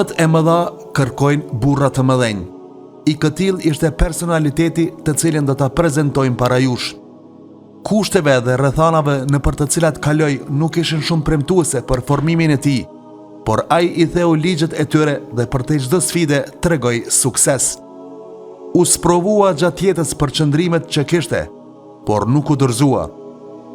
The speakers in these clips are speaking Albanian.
Punët e mëdha kërkojnë burra të mëdhenj. I këtill ishte personaliteti të cilin do ta prezantojmë para jush. Kushteve dhe rrethanave nëpër të cilat kaloi nuk ishin shumë premtuese për formimin e tij, por ai i theu ligjet e tyre dhe për të çdo sfide tregoi sukses. U sprovua gjatë jetës për qëndrimet që kishte, por nuk u dorëzua,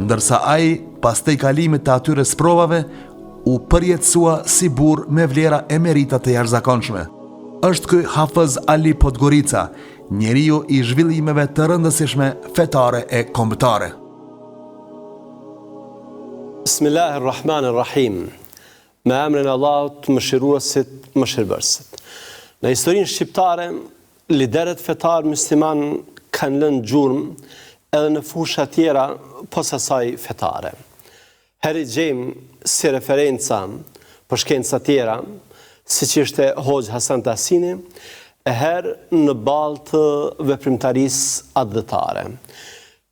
ndërsa ai pas të kalimit të atyre sprovave u përjetësua si burr me vlera e merita të jashtëzakonshme. Është ky Hafez Ali Podgorica, njeriu i zhvillimeve të rëndësishme fetare e kombëtare. Bismillahirrahmanirrahim. Me emrin e Allahut, mëshiruesit, mëshirbërësit. Në historinë shqiptare, liderët fetar musliman kanë lënë gjurmë edhe në fusha tjera posa saj fetare. Heri gjejmë si referenca për shkenca tjera, si që ishte Hoxh Hasan Tahsini, e herë në balë të veprimtarisë adhëtare.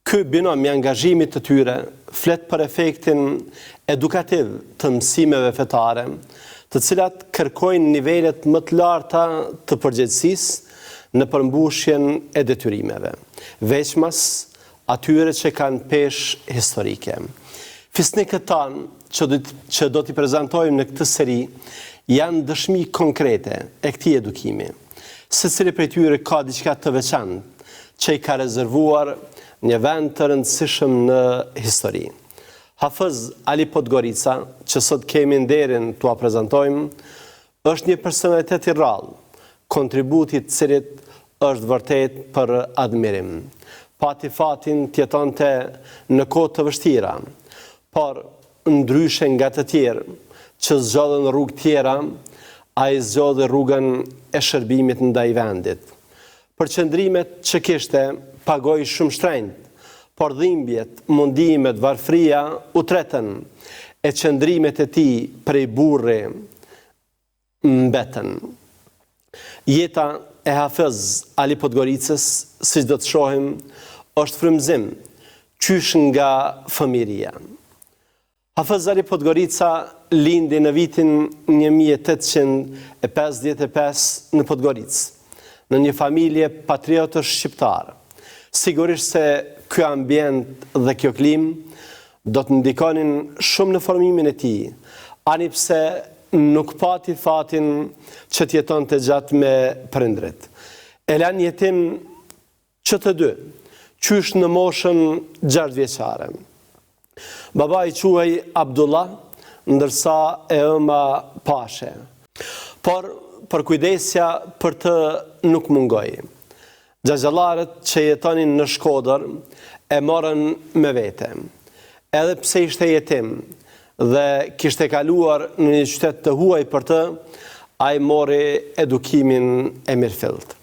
Ky binom i angazhimit të tyre flet për efektin edukativ të mësimeve fetare, të cilat kërkojnë nivelet më të larta të përgjegjësisë në përmbushjen e detyrimeve, veçmas atyre që kanë peshë historike. Fisnikët tanë që do t'i prezantojmë në këtë seri janë dëshmi konkrete e këtij edukimi. Secili prej tyre ka diçka të veçantë që i ka rezervuar një vend të rëndësishëm në histori. Hafez Ali Podgorica, që sot kemi nderin t'ua prezantojmë, është një personalitet i rrallë, kontributi i cilit është vërtet për admirim. Pati fatin t'jetonte në kohë të vështira, por ndryshe nga të tjerë që zgjodhen rrugë tjera, ai zgjodhi rrugën e shërbimit ndaj vendit. Përqendrimet që kishte pagoi shumë shtrenjtë, por dhimbjet, mundimet, varfria u tretën, e qëndrimet e tij prej burri mbetën. Jeta e Hafez Ali Podgoricës, siç do të shohim, është frymëzim, qysh nga fëmijëria. Hafez Ali Podgorica lindi në vitin 1855 në Podgoricë, në një familje patriotësh shqiptar. Sigurisht se ky ambient dhe kjo klimë do të ndikonin shumë në formimin e tij, ani pse nuk pati fatin që t'jetonte gjatë me prindrit. E lan jetim që të dy, qysh në moshën 6 vjeçare. Baba i quhej Abdullah, ndërsa e ëma Pashe. Por për kujdesja për të nuk mungoi. Xhaxhallarët që jetonin në Shkodër e morën me vete. Edhe pse ishte jetim dhe kishte kaluar në një qytet të huaj për të, ai mori edukimin e mirëfillt.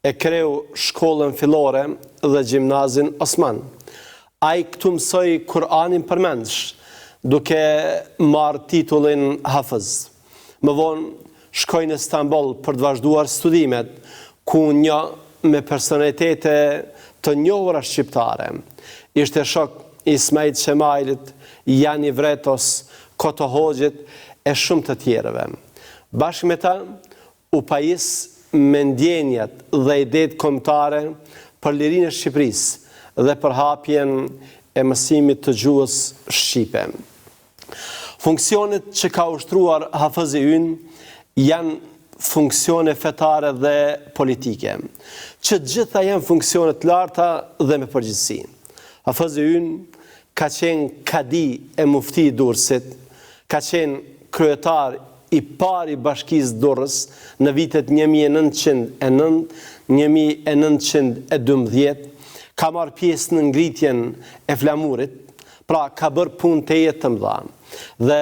E kreu shkollën fillore dhe gjimnazin Osman. Ai këtu mësoi Kur'anin përmendsh, duke marrë titullin Hafez. Më vonë shkoi në Istanbul për të vazhduar studimet, ku një me personalitete të njohura shqiptare. Ishte shok i Ismail Qemailit, Jani Vretos, Koto Hoxhit e shumë të tjerëve. Bashkë me ta, u pajis me ndjenjat dhe idetë kombëtare për lirinë e Shqipërisë dhe për hapjen e mësimit të gjuhës shqipe. Funksionet që ka ushtruar Hafezi ynë janë funksione fetare dhe politike, që gjitha janë funksione të larta dhe me përgjithësi. Hafezi ynë ka qenë kadi e mufti i Durrësit, ka qenë kryetar i pari bashkisë Durrës në vitet 1909-1912, ka marrë pjesë në ngritjen e flamurit, pra ka bërë punë të jetë të mëdha. Dhe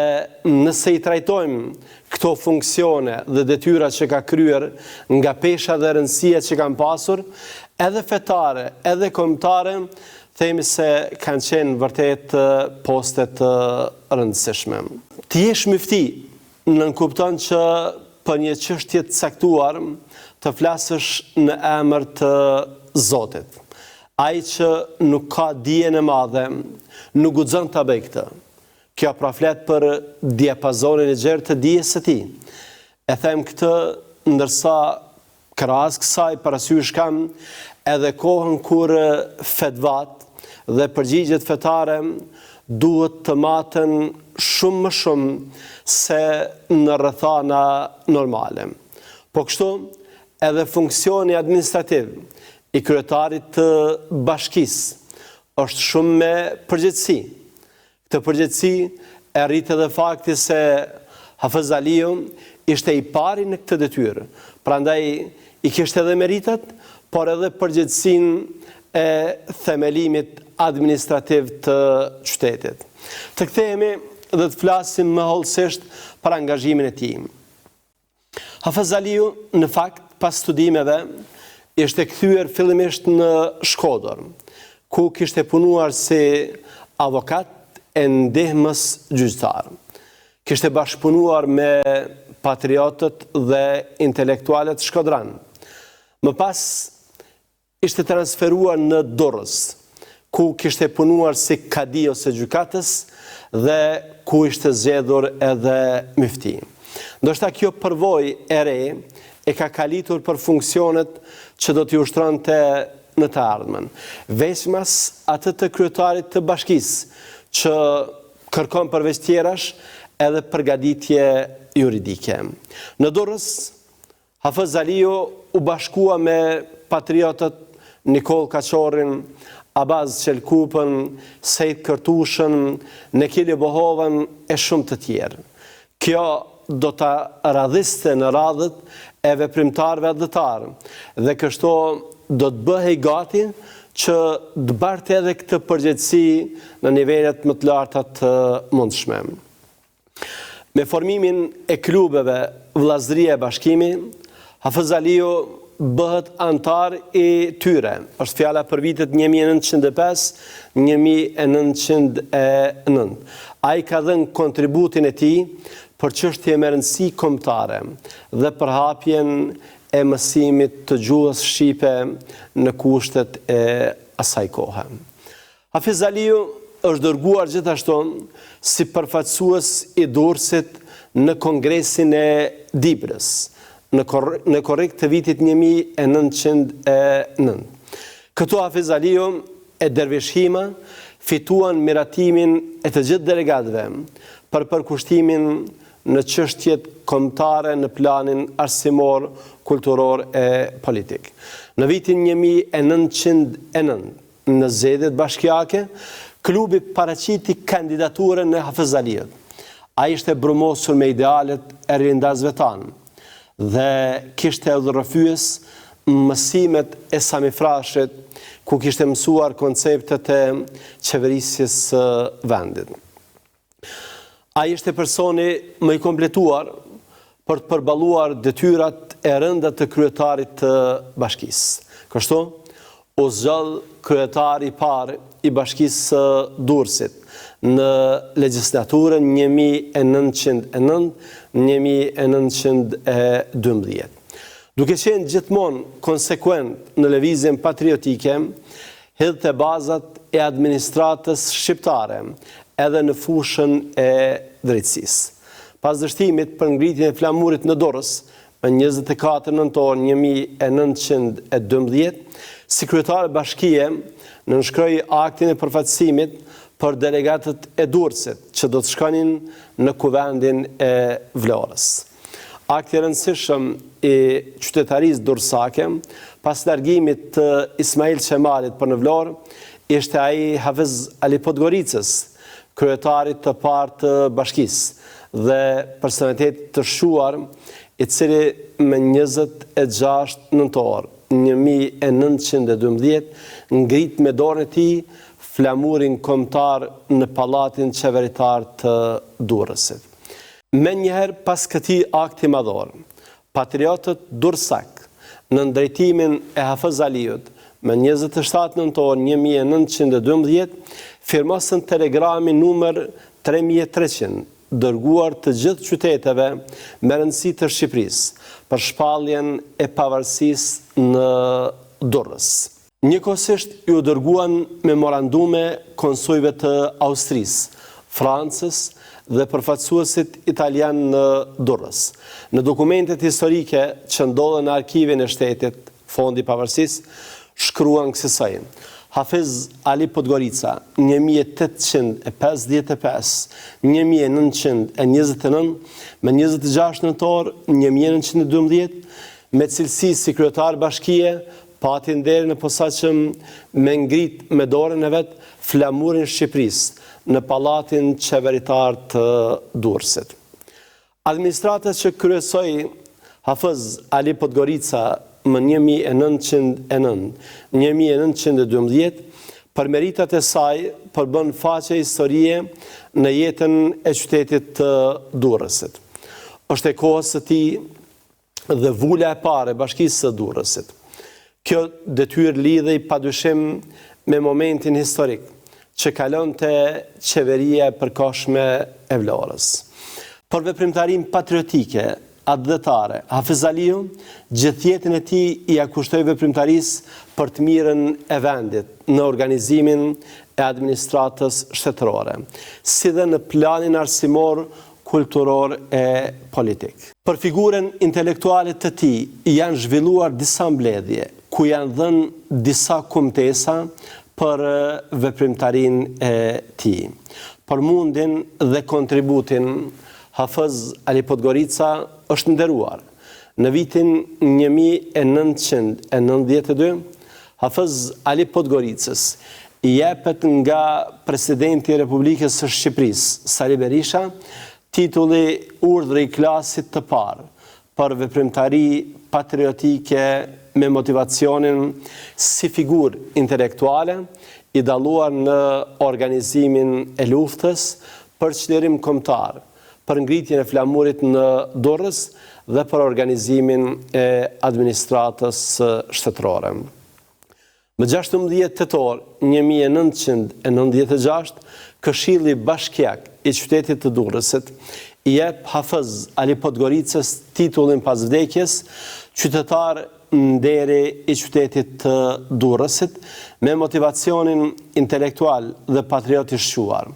nëse i trajtojmë këto funksione dhe detyra që ka kryer nga pesha dhe rëndësia që kanë pasur, edhe fetare, edhe kombëtare, themi se kanë qenë vërtet poste të rëndësishme. Të jesh mufti nënkupton që për një çështje të caktuar të flasësh në emër të Zotit. Ai që nuk ka dijen e madhe, nuk guxon ta bëjë këtë. Kjo pra flet për diapazonin e gjerë të dijes së tij. E them këtë ndërsa krahas kësaj parasysh kam edhe kohën kur fetvat dhe përgjigjet fetare duhet të maten shumë më shumë se në rrethana normale. Po kështu, edhe funksioni administrativ i kryetarit të bashkisë është shumë me përgjegjësi. Këtë përgjegjësi e rrit edhe fakti se Hafez Aliu ishte i pari në këtë detyrë. Prandaj i kishte edhe meritat, por edhe përgjegjësinë e themelimit administrativ të qytetit. Të kthehemi dhe të flasim më hollësisht për angazhimin e tij. Hafez Aliu, në fakt, pas studimeve, ishte kthyer fillimisht në Shkodër, ku kishte punuar si avokat e ndihmës gjyqtar. Kishte bashkëpunuar me patriotët dhe intelektualet shkodran. Më pas, ishte transferuar në Durrës, ku kishte punuar si kadi ose gjykatës dhe ku ishte zgjedhur edhe mufti. Ndoshta kjo përvojë e re e ka kalitur për funksionet që do t'i ushtronte në të ardhmen. Veçmas atë të kryetarit të bashkisë që kërkon përveç tjerash edhe përgatitje juridike. Në Durrës, Hafez Aliu u bashkua me patriotët Nikol Kaçorrin, Abaz Qelkupën, Sejt Kërtushën, Nekili Bohovën e shumë të tjerë. Kjo do të radhiste në radhët e veprimtarëve adhëtarë dhe kështu do të bëhej gati që të barte edhe këtë përgjegjësi në nivelet më të larta të mundshme. Me formimin e klubeve Vllazëria e Bashkimi, Hafez Aliu bëhet antar i tyre. Është fjala për vitet 1905-1909. Ai ka dhënë kontributin e tij për çështje me rëndësi kombëtare dhe për hapjen e mësimit të gjuhës shqipe në kushtet e asaj kohe. Hafez Aliu është dërguar gjithashtu si përfaqësues i Durrësit në Kongresin e Dibrës në korrik të vitit 1909. Këtu Hafez Aliu e Dervish Hima fituan miratimin e të gjithë delegatëve për përkushtimin në çështjet kombëtare në planin arsimor, kulturor e politik. Në vitin 1909, në zgjedhjet bashkiake, klubi paraqiti kandidaturën e Hafez Aliut. Ai ishte brumosur me idealet e rindarzve tanë dhe kishte udhërrëfyes mësimet e Sami Frashit, ku kishte mësuar konceptet e qeverisjes së vendit. Ai ishte personi më i kompletuar për të përballuar detyrat e rënda të kryetarit të bashkisë. Kështu, u zgjodh kryetari i parë i bashkisë së Durrësit në legjislaturën 1909-1912. Duke qenë gjithmonë konsekuent në lëvizjen patriotike, hidhte bazat e administratës shqiptare edhe në fushën e drejtësisë. Pas dështimit për ngritjen e flamurit në Durrës, në 24 nëntor 1912, si kryetar bashkie nënshkroi aktin e përfaqësimit për delegatët e Durrësit që do të shkonin në kuvendin e Vlorës. Akti i rëndësishëm i qytetarisë durrësake, pas largimit të Ismail Qemalit për në Vlorë, ishte ai Hafez Ali Podgoricës, kryetarit të parë të bashkisë dhe personalitet të shuar, i cili me 26 nëntor 1912 ngrit me dorën e tij flamurin kombëtar në pallatin qeveritar të Durrësit. Menjëherë pas këtij akti madhor, patriotët durrësak në drejtimin e Hafez Aliut me 27 nëntor 1912 firmosën telegramin numër 3300 dërguar të gjithë qyteteve me rëndësi të Shqipërisë për shpalljen e pavarësisë në Durrës. Njëkohësisht ju dërguan memorandume konsujve të Austrisë, Francës dhe përfaqësuesit italian në Durrës. Në dokumentet historike që ndodhen në arkivin e shtetit, Fondi i Pavarësisë, shkruan kësaj: Hafiz Ali Podgorica, 1855-1929, me 26 nëntor 1912, me cilësi si kryetar bashkie, pati nderin e posaçëm me ngrit me dorën e vet flamurin Shqipërisë në pallatin qeveritar të Durrësit. Administratës që kryesoi Hafiz Ali Podgorica më 1909-1912, për meritat e saj përbën faqe historie në jetën e qytetit të Durrësit. Është e kohës së tij dhe vula e parë e bashkisë së Durrësit. Kjo detyrë lidhej padyshim me momentin historik që kalonte qeveria e përkohshme e Vlorës. Për veprimtarinë patriotike atdhetare, Hafiz Aliu gjithë jetën e tij ia kushtoi veprimtarisë për të mirën e vendit në organizimin e administratës shtetërore, si dhe në planin arsimor, kulturor e politik. Për figurën intelektuale të tij janë zhvilluar disa mbledhje ku janë dhënë disa kumtesa për veprimtarinë e tij. Për mundin dhe kontributin, Hafiz Ali Podgorica është nderuar. Në vitin 1992, Hafiz Ali Podgoricës i jepet nga presidenti i Republikës së Shqipërisë, Sali Berisha, titulli urdhri i klasit të parë për veprimtari patriotike me motivacionin si figurë intelektuale, i dalluar në organizimin e luftës për çlirim kombëtar, për ngritjen e flamurit në Durrës dhe për organizimin e administratës shtetërore. Më 16 tetor 1996, Këshilli Bashkiak i qytetit të Durrësit i jep Hafiz Ali Podgoricës titullin pas vdekjes qytetar nderi i qytetit të Durrësit me motivacionin intelektual dhe patriot i shquar.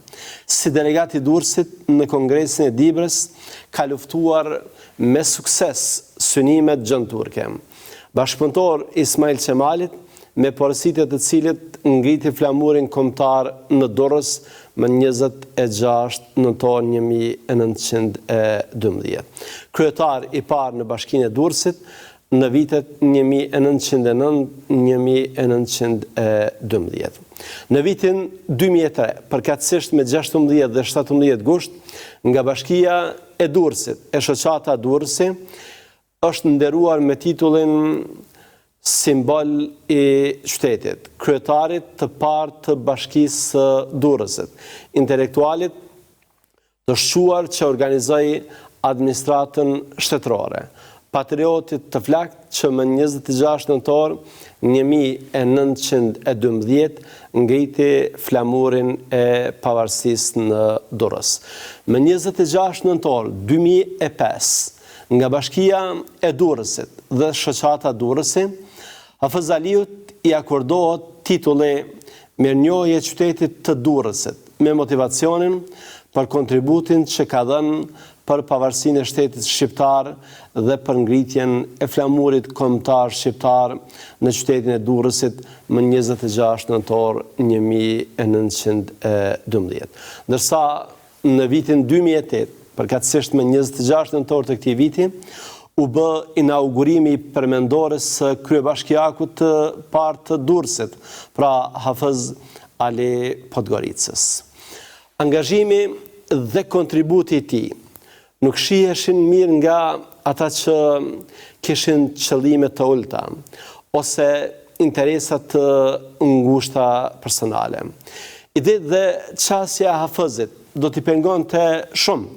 Si delegat i Durrësit në Kongresin e Dibrës ka luftuar me sukses synimet gjënturke. Bashkëpunëtor Ismail Qemalit, me porositet të cilit ngriti flamurin kombëtar në Durrës më 26 nëntor 1912. Kryetar i parë në Bashkinë e Durrësit në vitet 1909-1912. Në vitin 2003, përkatësisht me 16 dhe 17 gusht, nga Bashkia e Durrësit, e shoqata Durrësi, është nderuar me titullin simbol i qytetit, kryetarit të parë të Bashkisë së Durrësit, intelektualit të shquar që organizoi administratën shtetërore, patriotit të flakt që më 26 nëntor 1912 ngriti flamurin e pavarësisë në Durrës. Më 26 nëntor 2005, nga Bashkia e Durrësit dhe shoqata Durrësi, Hafiz Aliut i akordohet titulli Mirënjohje qytetit të Durrësit me motivacionin për kontributin që ka dhënë për pavarësinë e shtetit shqiptar dhe për ngritjen e flamurit kombëtar shqiptar në qytetin e Durrësit më 26 nëntor 1912. Ndërsa në vitin 2008, përkatësisht më 26 nëntor të këtij viti, u bë inaugurimi i përmendores së kryebashkiakut të parë të Durrësit, pra Hafiz Ali Podgoricës. Angazhimi dhe kontributi i tij nuk shiheshin mirë nga ata që kishin qëllime të ulta ose interesa të ngushta personale. Ide dhe qasja e Hafizit do t'i pengonte shumë.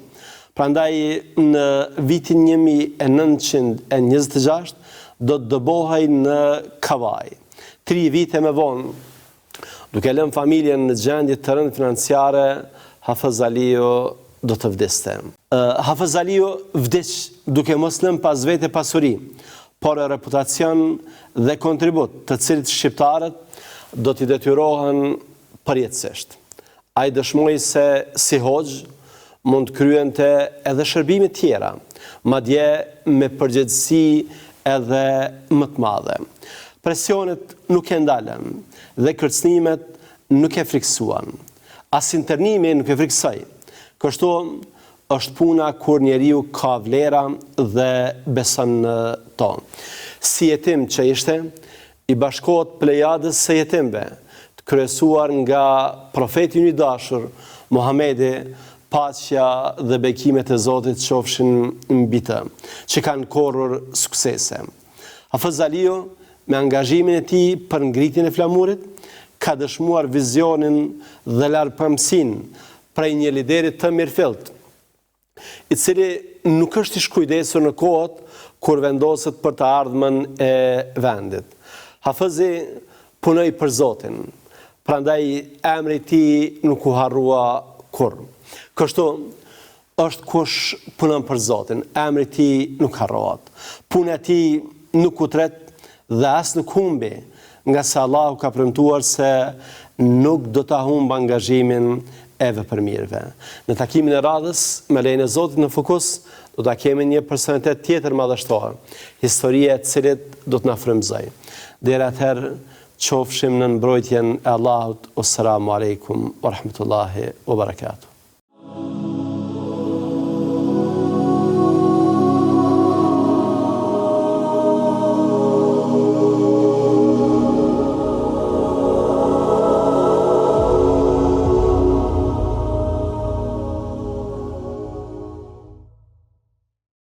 Prandaj në vitin 1926 do të dëbohej në Kavaj. 3 vite më vonë, duke lënë familjen në gjendje të rëndë financiare, Hafiz Aliu do të vdiste. Hafiz Aliu vdiq duke mos lënë pas vete pasuri, por reputacion dhe kontribut të cilit shqiptarët do t'i detyrohen përjetësisht. Ai dëshmoi se si hoxh mund të kryente edhe shërbime tjera, madje me përgjegjësi edhe më të madhe. Presionet nuk e ndalën dhe kërcënimet nuk e friksuan. As internimi nuk e friksoi. Kështu është puna kur njeriu ka vlera dhe beson në to. Si jetim që ishte, i bashkohet plejadës së jetimve, të kryesuar nga profeti i dashur, Muhamedi, paqja dhe bekimet e Zotit qofshin mbi të, që kanë korrur suksese. Hafiz Aliu, me angazhimin e tij për ngritjen e flamurit, ka dëshmuar vizionin dhe larpëmsinë prej një lideri të mirëfillt, i cili nuk është i shkujdesur në kohët kur vendoset për të ardhmen e vendit. Hafizi punoi për Zotin, prandaj emri i tij nuk u harrua kurrë. Kështu është kush punon për Zotin, emri i tij nuk harrohet. Puna e tij nuk u tret dhe as nuk humbi, nga se Allahu ka premtuar se nuk do ta humb angazhimin e vepërmirëve. Në takimin e radhës, me lejen e Zotit në fokus, do ta kemi një personalitet tjetër madhështor, historia e cilit do të na frymëzojë. Deri atëherë, qofshim në mbrojtjen e Allahut. Assalamu alaikum wa rahmatullahi wa barakatuh.